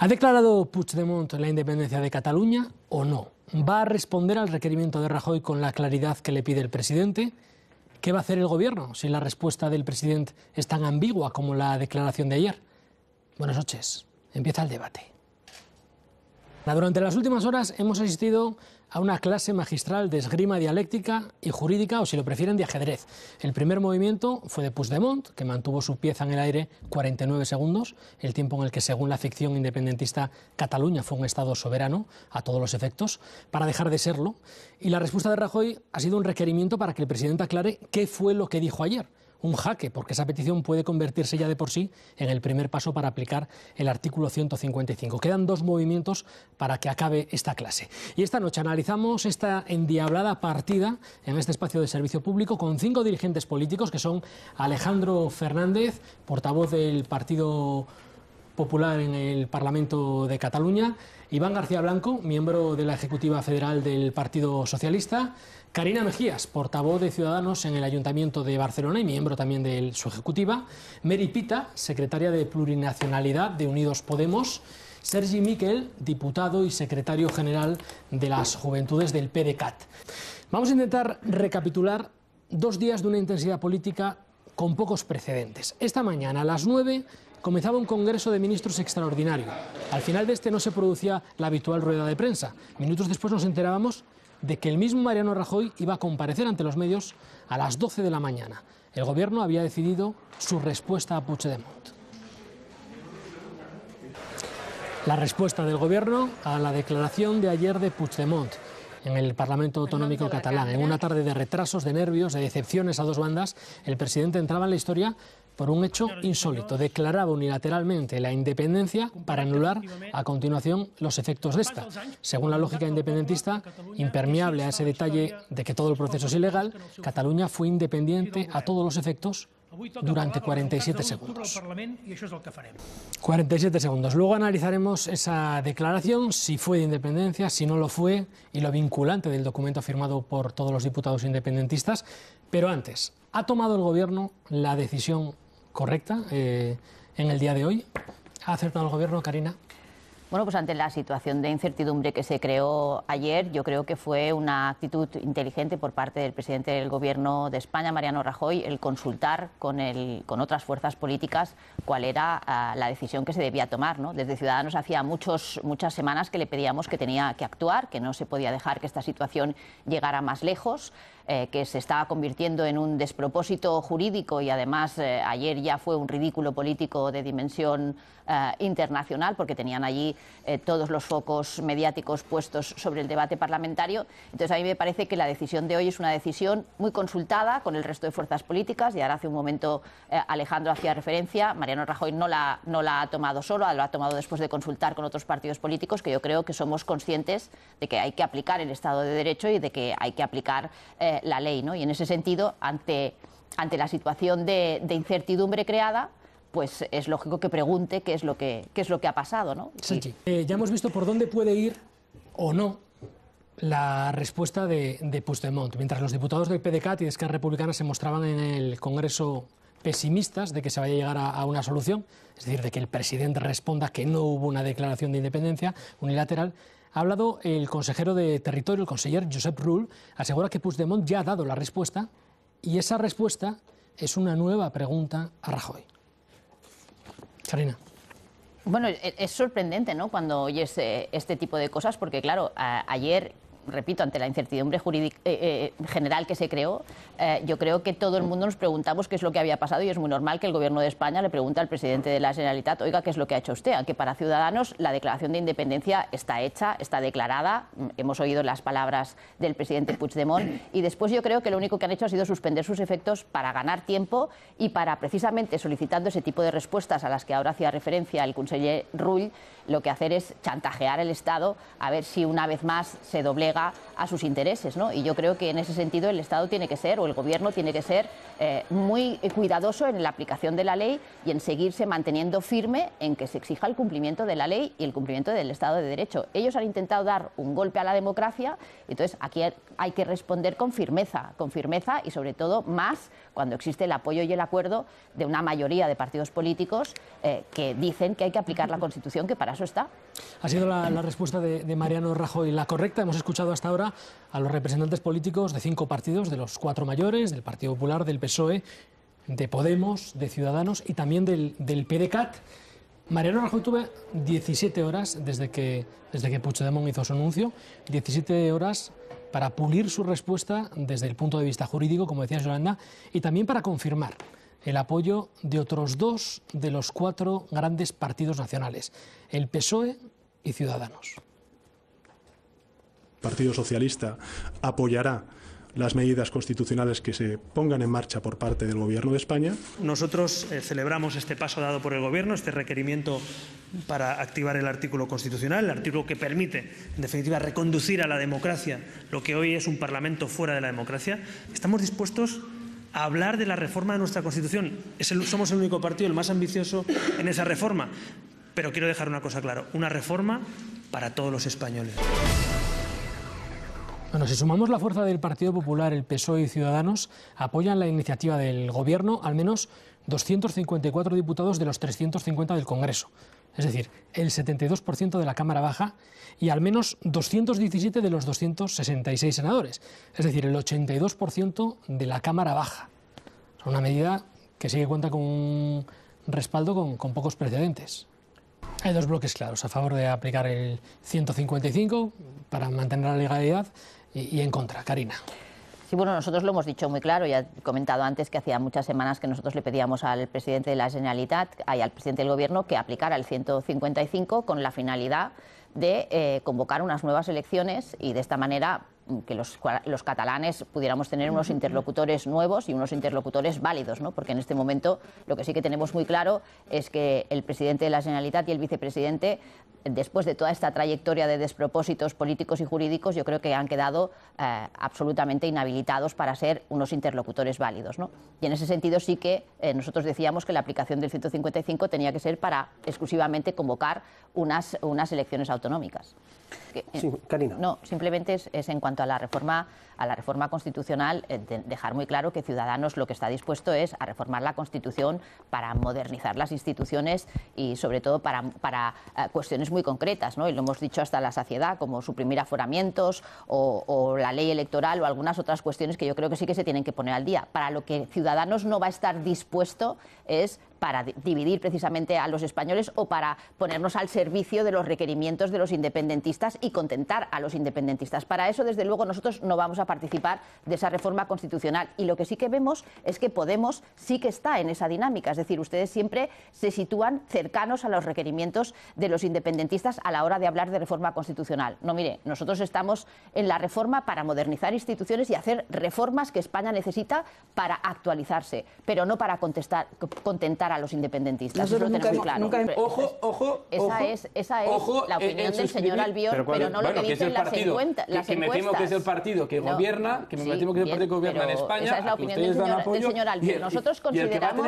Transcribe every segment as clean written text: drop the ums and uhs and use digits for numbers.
¿Ha declarado Puigdemont la independencia de Cataluña o no? ¿Va a responder al requerimiento de Rajoy con la claridad que le pide el presidente? ¿Qué va a hacer el gobierno si la respuesta del presidente es tan ambigua como la declaración de ayer? Buenas noches. Empieza el debate. Durante las últimas horas hemos asistido a una clase magistral de esgrima dialéctica y jurídica, o si lo prefieren, de ajedrez. El primer movimiento fue de Puigdemont, que mantuvo su pieza en el aire 49 segundos, el tiempo en el que, según la ficción independentista, Cataluña fue un Estado soberano a todos los efectos, para dejar de serlo. Y la respuesta de Rajoy ha sido un requerimiento para que el presidente aclare qué fue lo que dijo ayer. Un jaque, porque esa petición puede convertirse ya de por sí en el primer paso para aplicar el artículo 155. Quedan dos movimientos para que acabe esta clase. Y esta noche analizamos esta endiablada partida en este espacio de servicio público con 5 dirigentes políticos que son Alejandro Fernández, portavoz del Partido Popular en el Parlamento de Cataluña, Iván García Blanco, miembro de la Ejecutiva Federal del Partido Socialista, Carina Mejías, portavoz de Ciudadanos en el Ayuntamiento de Barcelona y miembro también de su ejecutiva, Mary Pita, secretaria de Plurinacionalidad de Unidos Podemos, Sergi Miquel, diputado y secretario general de las Juventudes del PDeCAT. Vamos a intentar recapitular 2 días de una intensidad política con pocos precedentes. Esta mañana a las 9 comenzaba un Congreso de Ministros extraordinario. Al final de este no se producía la habitual rueda de prensa. Minutos después nos enterábamos de que el mismo Mariano Rajoy iba a comparecer ante los medios a las 12 de la mañana. El Gobierno había decidido su respuesta a Puigdemont. La respuesta del Gobierno a la declaración de ayer de Puigdemont en el Parlamento Autonómico catalán. En una tarde de retrasos, de nervios, de decepciones a dos bandas, el presidente entraba en la historia por un hecho insólito. Declaraba unilateralmente la independencia para anular a continuación los efectos de esta. Según la lógica independentista, impermeable a ese detalle de que todo el proceso es ilegal, Cataluña fue independiente a todos los efectos durante 47 segundos. 47 segundos. Luego analizaremos esa declaración, si fue de independencia, si no lo fue, y lo vinculante del documento firmado por todos los diputados independentistas. Pero antes, ¿ha tomado el Gobierno la decisión correcta en el día de hoy? ¿Ha acertado el Gobierno, Carina? Bueno, pues ante la situación de incertidumbre que se creó ayer, yo creo que fue una actitud inteligente por parte del presidente del Gobierno de España, Mariano Rajoy, el consultar con otras fuerzas políticas cuál era la decisión que se debía tomar, ¿no? Desde Ciudadanos hacía muchas semanas que le pedíamos que tenía que actuar, que no se podía dejar que esta situación llegara más lejos, que se estaba convirtiendo en un despropósito jurídico y además ayer ya fue un ridículo político de dimensión internacional, porque tenían allí todos los focos mediáticos puestos sobre el debate parlamentario. Entonces a mí me parece que la decisión de hoy es una decisión muy consultada con el resto de fuerzas políticas, y ahora hace un momento Alejandro hacía referencia, Mariano Rajoy no la ha tomado solo, lo ha tomado después de consultar con otros partidos políticos, que yo creo que somos conscientes de que hay que aplicar el Estado de Derecho y de que hay que aplicar la ley, ¿no? Y en ese sentido, ante la situación de incertidumbre creada, pues es lógico que pregunte qué es lo que ha pasado, ¿no? Sí. Ya hemos visto por dónde puede ir o no la respuesta de Puigdemont. Mientras los diputados del PDeCAT y de Esquerra Republicana se mostraban en el Congreso pesimistas de que se vaya a llegar a una solución, es decir, de que el presidente responda que no hubo una declaración de independencia unilateral, ha hablado el consejero de Territorio, el conseller Josep Rull, asegura que Puigdemont ya ha dado la respuesta y esa respuesta es una nueva pregunta a Rajoy. Carina. Bueno, es sorprendente, ¿no?, cuando oyes este tipo de cosas, porque claro, ayer, repito, ante la incertidumbre jurídica general que se creó, yo creo que todo el mundo nos preguntamos qué es lo que había pasado, y es muy normal que el Gobierno de España le pregunte al presidente de la Generalitat, oiga, ¿qué es lo que ha hecho usted? Aunque para Ciudadanos la declaración de independencia está hecha, está declarada, hemos oído las palabras del presidente Puigdemont, y después yo creo que lo único que han hecho ha sido suspender sus efectos para ganar tiempo y para, precisamente solicitando ese tipo de respuestas a las que ahora hacía referencia el conseller Rull, lo que hacer es chantajear al Estado a ver si una vez más se doblega doblega a sus intereses, ¿no? Y yo creo que en ese sentido el Estado tiene que ser, o el Gobierno tiene que ser muy cuidadoso en la aplicación de la ley y en seguirse manteniendo firme en que se exija el cumplimiento de la ley y el cumplimiento del Estado de Derecho. Ellos han intentado dar un golpe a la democracia, entonces aquí hay que responder con firmeza y sobre todo más cuando existe el apoyo y el acuerdo de una mayoría de partidos políticos que dicen que hay que aplicar la Constitución, que para eso está. Ha sido la respuesta de Mariano Rajoy la correcta. Hemos escuchado hasta ahora a los representantes políticos de 5 partidos, de los 4 mayores, del Partido Popular, del PSOE, de Podemos, de Ciudadanos y también del PDeCAT. Mariano Rajoy tuvo 17 horas desde que Puigdemont hizo su anuncio, 17 horas para pulir su respuesta desde el punto de vista jurídico, como decía Yolanda, y también para confirmar el apoyo de otros 2 de los 4 grandes partidos nacionales, el PSOE y Ciudadanos. El Partido Socialista apoyará las medidas constitucionales que se pongan en marcha por parte del Gobierno de España. Nosotros celebramos este paso dado por el Gobierno, este requerimiento para activar el artículo constitucional, el artículo que permite, en definitiva, reconducir a la democracia lo que hoy es un Parlamento fuera de la democracia. Estamos dispuestos a hablar de la reforma de nuestra Constitución. Somos el único partido, el más ambicioso en esa reforma. Pero quiero dejar una cosa clara, una reforma para todos los españoles. Bueno, si sumamos la fuerza del Partido Popular, el PSOE y Ciudadanos, apoyan la iniciativa del Gobierno al menos 254 diputados de los 350 del Congreso. Es decir, el 72% de la Cámara Baja y al menos 217 de los 266 senadores. Es decir, el 82% de la Cámara Baja. Es una medida que sí que cuenta con un respaldo con pocos precedentes. Hay 2 bloques claros, a favor de aplicar el 155 para mantener la legalidad y en contra. Karina. Sí, bueno, nosotros lo hemos dicho muy claro, ya he comentado antes que hacía muchas semanas que nosotros le pedíamos al presidente de la Generalitat y al presidente del Gobierno que aplicara el 155 con la finalidad de convocar unas nuevas elecciones y de esta manera que los catalanes pudiéramos tener unos interlocutores nuevos y unos interlocutores válidos, ¿no? Porque en este momento lo que sí que tenemos muy claro es que el presidente de la Generalitat y el vicepresidente, después de toda esta trayectoria de despropósitos políticos y jurídicos, yo creo que han quedado absolutamente inhabilitados para ser unos interlocutores válidos, ¿no? Y en ese sentido sí que nosotros decíamos que la aplicación del 155 tenía que ser para exclusivamente convocar unas elecciones autonómicas. Sí, Karina. No, simplemente es en cuanto a la reforma constitucional, dejar muy claro que Ciudadanos lo que está dispuesto es a reformar la Constitución para modernizar las instituciones y sobre todo para cuestiones muy concretas, ¿no? Y lo hemos dicho hasta la saciedad, como suprimir aforamientos o la ley electoral o algunas otras cuestiones que yo creo que sí que se tienen que poner al día. Para lo que Ciudadanos no va a estar dispuesto es para dividir precisamente a los españoles o para ponernos al servicio de los requerimientos de los independentistas y contentar a los independentistas. Para eso, desde luego, nosotros no vamos a participar de esa reforma constitucional. Y lo que sí que vemos es que Podemos sí que está en esa dinámica. Es decir, ustedes siempre se sitúan cercanos a los requerimientos de los independentistas a la hora de hablar de reforma constitucional. No, mire, nosotros estamos en la reforma para modernizar instituciones y hacer reformas que España necesita para actualizarse, pero no para contentar a los independentistas. Eso lo tenemos muy claro. Esa es la opinión del señor Albiol, pero no lo que dicen las encuestas. Que me temo que es el partido que gobierna, que me temo que es el partido que gobierna en España. Esa es la opinión del señor Albiol. Nosotros consideramos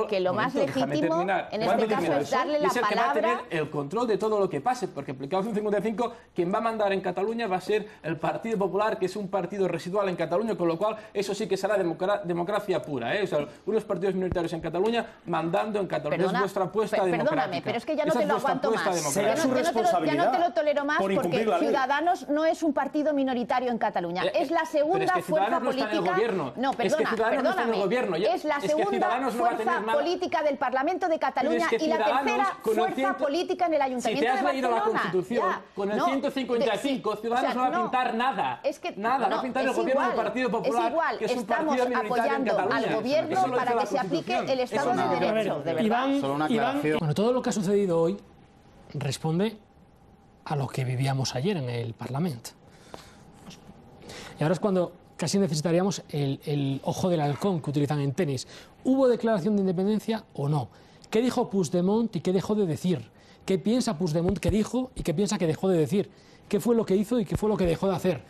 que lo más legítimo en este caso es darle la palabra. Va a tener el control de todo lo que pase, porque aplicado el 155, quien va a mandar en Cataluña va a ser el Partido Popular, que es un partido residual en Cataluña, con lo cual eso sí que será democracia pura, ¿eh? O sea, unos partidos minoritarios en Cataluña mandando en Cataluña. Es vuestra apuesta democrática. Perdóname, pero es que ya no te lo aguanto más. ¿Será su responsabilidad? Ya no te lo tolero más porque Ciudadanos no es un partido minoritario en Cataluña. Es la segunda fuerza política. No, perdóname. Es la segunda fuerza política del Parlamento de Cataluña y la tercera fuerza política en el Ayuntamiento de Barcelona. Si te has leído la Constitución, con el 155, Ciudadanos no va a pintar nada. Nada, va a pintar el gobierno del Partido Popular, que es un partido minoritario en Cataluña. Estamos apoyando al gobierno para que se aplique el Estado de Derecho, de verdad. Iván, bueno, todo lo que ha sucedido hoy responde a lo que vivíamos ayer en el Parlamento. Y ahora es cuando casi necesitaríamos el ojo del halcón que utilizan en tenis. ¿Hubo declaración de independencia o no? ¿Qué dijo Puigdemont y qué dejó de decir? ¿Qué piensa Puigdemont que dijo y qué piensa que dejó de decir? ¿Qué fue lo que hizo y qué fue lo que dejó de hacer?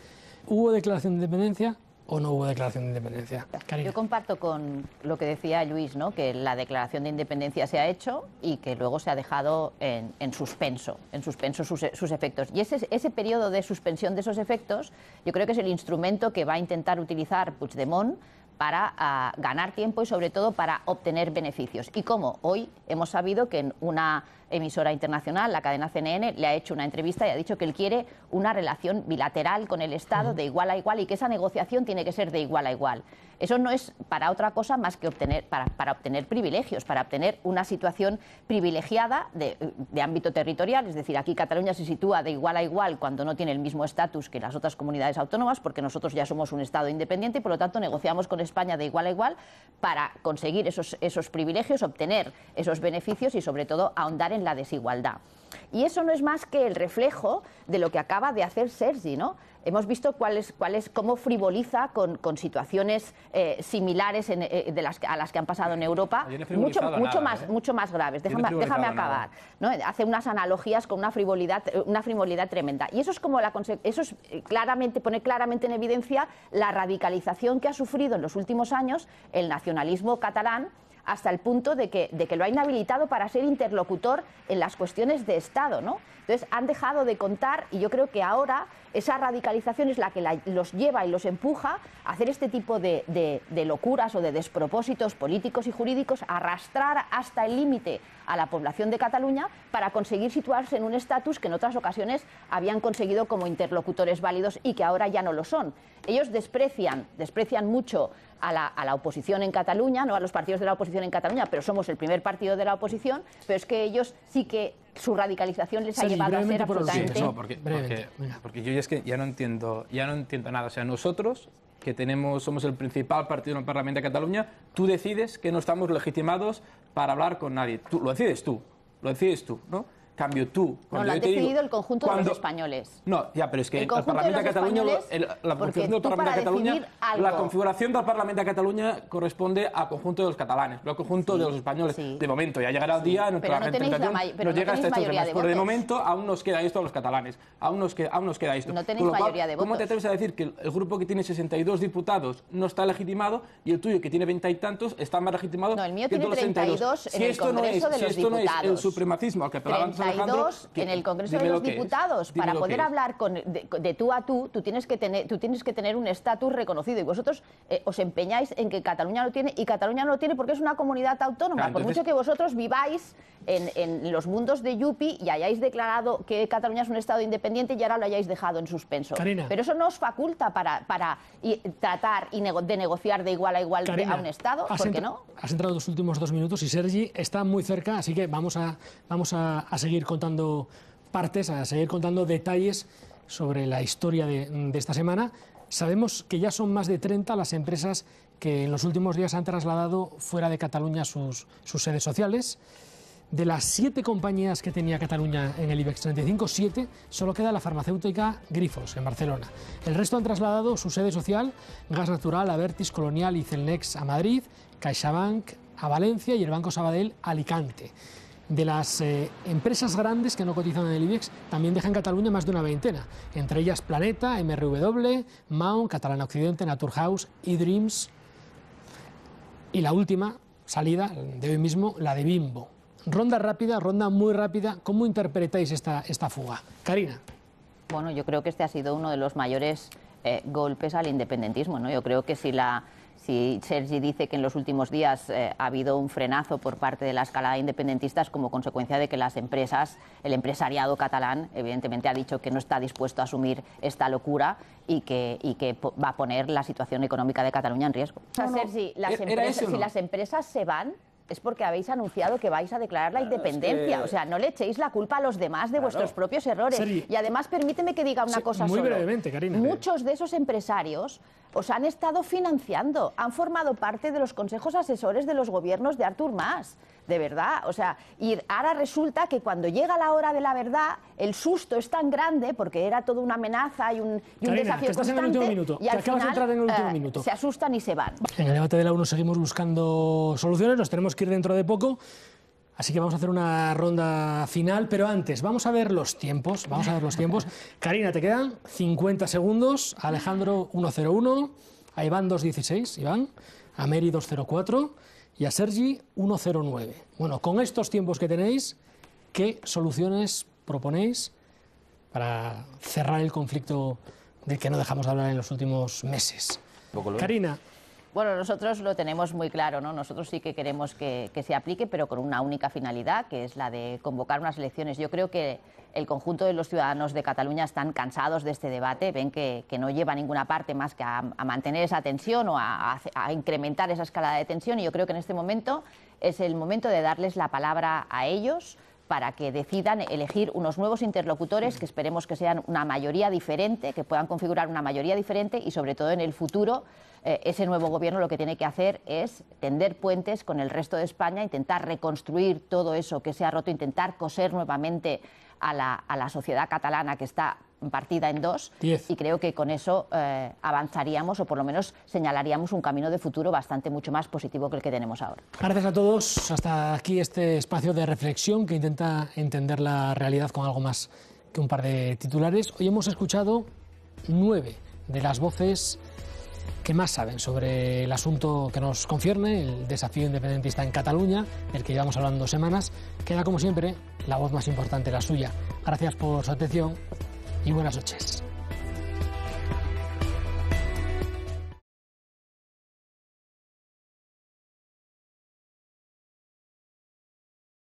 ¿Hubo declaración de independencia o no hubo declaración de independencia? Karina. Yo comparto con lo que decía Lluís, ¿no? Que la declaración de independencia se ha hecho y que luego se ha dejado en suspenso sus efectos. Y ese periodo de suspensión de esos efectos yo creo que es el instrumento que va a intentar utilizar Puigdemont para ganar tiempo y sobre todo para obtener beneficios. Y como hoy hemos sabido que en una emisora internacional, la cadena CNN, le ha hecho una entrevista y ha dicho que él quiere una relación bilateral con el Estado de igual a igual y que esa negociación tiene que ser de igual a igual. Eso no es para otra cosa más que para obtener privilegios, para obtener una situación privilegiada de ámbito territorial. Es decir, aquí Cataluña se sitúa de igual a igual cuando no tiene el mismo estatus que las otras comunidades autónomas, porque nosotros ya somos un Estado independiente y por lo tanto negociamos con España de igual a igual para conseguir esos privilegios, obtener esos beneficios y sobre todo ahondar en la desigualdad. Y eso no es más que el reflejo de lo que acaba de hacer Sergi, ¿no? Hemos visto cómo frivoliza con situaciones similares a las que han pasado en Europa, mucho más graves. Déjame acabar, ¿no? Hace unas analogías con una frivolidad tremenda. Y eso es pone claramente en evidencia la radicalización que ha sufrido en los últimos años el nacionalismo catalán, hasta el punto de que lo ha inhabilitado para ser interlocutor en las cuestiones de Estado, ¿no? Entonces han dejado de contar y yo creo que ahora esa radicalización es la que los lleva y los empuja a hacer este tipo de locuras o de despropósitos políticos y jurídicos, a arrastrar hasta el límite a la población de Cataluña para conseguir situarse en un estatus que en otras ocasiones habían conseguido como interlocutores válidos y que ahora ya no lo son. Ellos desprecian mucho a la oposición en Cataluña, no a los partidos de la oposición en Cataluña, pero somos el primer partido de la oposición, pero es que ellos sí que su radicalización les ha llevado a ser absolutamente... Sí, no, porque yo es que ya no entiendo nada. O sea, nosotros, que somos el principal partido en el Parlamento de Cataluña, tú decides que no estamos legitimados para hablar con nadie. Lo decides tú, ¿no? Cambio tú. No, lo han decidido el conjunto de los españoles. No, ya, pero es que el Parlamento de Cataluña, la configuración del Parlamento de Cataluña corresponde al conjunto de los catalanes, no al conjunto de los españoles. Sí. De momento, ya llegará el día en el que la representación nos llega hasta estos temas. Pero de momento aún nos queda esto a los catalanes. Aún nos queda esto. No tenéis mayoría de votos. ¿Cómo te atreves a decir que el grupo que tiene 62 diputados no está legitimado y el tuyo, que tiene 20 y tantos, está más legitimado? No, el mío tiene 32 en el Congreso de los Diputados. Si esto no es el supremacismo al que apelamos, Alejandro, en el Congreso de los Diputados. Para poder hablar de tú a tú, tú tienes que tener un estatus reconocido. Y vosotros os empeñáis en que Cataluña lo tiene, y Cataluña no lo tiene porque es una comunidad autónoma. Claro, entonces, por mucho que vosotros viváis en los mundos de Yupi y hayáis declarado que Cataluña es un Estado independiente y ahora lo hayáis dejado en suspenso. Karina. Pero eso no os faculta para tratar de negociar de igual a igual, Karina, a un Estado. ¿Por qué no? Has entrado los últimos 2 minutos y Sergi está muy cerca, así que vamos a seguir contando partes, a seguir contando detalles sobre la historia de esta semana. Sabemos que ya son más de 30 las empresas que en los últimos días han trasladado fuera de Cataluña sus sedes sociales. De las 7 compañías que tenía Cataluña en el IBEX 35, 7, solo queda la farmacéutica Grifols, en Barcelona. El resto han trasladado su sede social, Gas Natural, Abertis, Colonial y Celnex a Madrid, CaixaBank a Valencia y el Banco Sabadell a Alicante. De las empresas grandes que no cotizan en el IBEX, también dejan Cataluña más de una veintena, entre ellas Planeta, MRW, Maun, Catalana Occidente, Naturhaus, eDreams y la última salida de hoy mismo, la de Bimbo. Ronda muy rápida, ¿cómo interpretáis esta fuga? Karina. Bueno, yo creo que este ha sido uno de los mayores golpes al independentismo, ¿no? Yo creo que si Sergi dice que en los últimos días ha habido un frenazo por parte de la escalada independentista, es como consecuencia de que las empresas, el empresariado catalán, evidentemente ha dicho que no está dispuesto a asumir esta locura y que va a poner la situación económica de Cataluña en riesgo. Sergi, si las empresas se van, es porque habéis anunciado que vais a declarar la independencia. O sea, no le echéis la culpa a los demás de vuestros propios errores. Sergi, y además, permíteme que diga una cosa muy solo. brevemente, Karina. Muchos de esos empresarios os han estado financiando, han formado parte de los consejos asesores de los gobiernos de Artur Mas. De verdad, o sea, y ahora resulta que cuando llega la hora de la verdad, el susto es tan grande, porque era toda una amenaza y un desafío constante, y al final se asustan y se van. En el debate de la 1 seguimos buscando soluciones, nos tenemos que ir dentro de poco. Así que vamos a hacer una ronda final, pero antes vamos a ver los tiempos. Karina, te quedan 50 segundos. A Alejandro 1:01, a Iván 2:16, a Meri 2:04 y a Sergi 1:09. Bueno, con estos tiempos que tenéis, ¿qué soluciones proponéis para cerrar el conflicto del que no dejamos de hablar en los últimos meses? Karina. Bueno, nosotros lo tenemos muy claro, ¿no? Nosotros sí que queremos que se aplique, pero con una única finalidad, que es la de convocar unas elecciones. Yo creo que el conjunto de los ciudadanos de Cataluña están cansados de este debate, ven que no lleva a ninguna parte más que a mantener esa tensión o a incrementar esa escalada de tensión, y yo creo que en este momento es el momento de darles la palabra a ellos para que decidan elegir unos nuevos interlocutores que esperemos que sean una mayoría diferente, que puedan configurar una mayoría diferente, y sobre todo en el futuro ese nuevo gobierno lo que tiene que hacer es tender puentes con el resto de España, intentar reconstruir todo eso que se ha roto, intentar coser nuevamente a la sociedad catalana que está partida en dos. 10. Y creo que con eso avanzaríamos, o por lo menos señalaríamos un camino de futuro mucho más positivo que el que tenemos ahora. Gracias a todos. Hasta aquí este espacio de reflexión que intenta entender la realidad con algo más que un par de titulares. Hoy hemos escuchado 9 de las voces que más saben sobre el asunto que nos concierne, el desafío independentista en Cataluña, del que llevamos hablando semanas. Queda, como siempre, la voz más importante, la suya. Gracias por su atención y buenas noches.